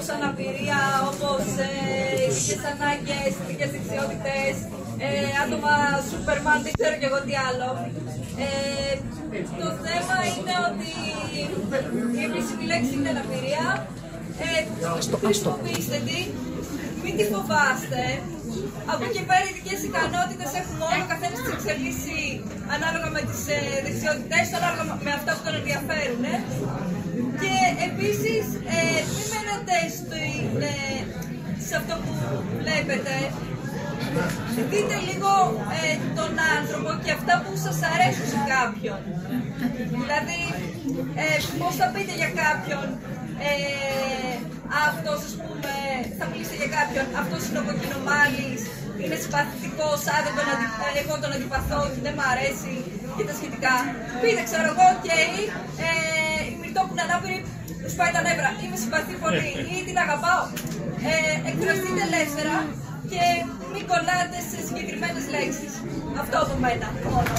όπως αναπηρία, όπως ειδικές ανάγκες, ειδικές δεξιότητες, άτομα Superman, δεν ξέρω κι εγώ τι άλλο. Το θέμα είναι ότι η επίσημη λέξη είναι αναπηρία. Χρησιμοποιήστε τη, μην τη φοβάστε. Από εκεί πέρα οι ειδικές ικανότητες έχουμε όλοι, ο καθένας τις εξελίσσει ανάλογα με τις δεξιότητες, ανάλογα με αυτά που τον ενδιαφέρουν. Και επίσης μην μένετε σε αυτό που βλέπετε. Δείτε λίγο τον άνθρωπο και αυτά που σας αρέσουν σε κάποιον. Δηλαδή, πώς θα πείτε για κάποιον, αυτός, ας πούμε, θα μιλήσετε για κάποιον, αυτός είναι ο κοκκινομάλης, είναι συμπαθητικός, εγώ τον αντιπαθώ και δεν μ' αρέσει και τα σχετικά. Πείτε, ξέρω εγώ, η Μυρτώ που είναι ανάπηρη, τους πάει τα νεύρα, είμαι συμπαθή πολύ ή την αγαπάω. Εκφραστείτε ελεύθερα και μην κολλάτε σε συγκεκριμένες λέξεις. Αυτό από μένα μόνο.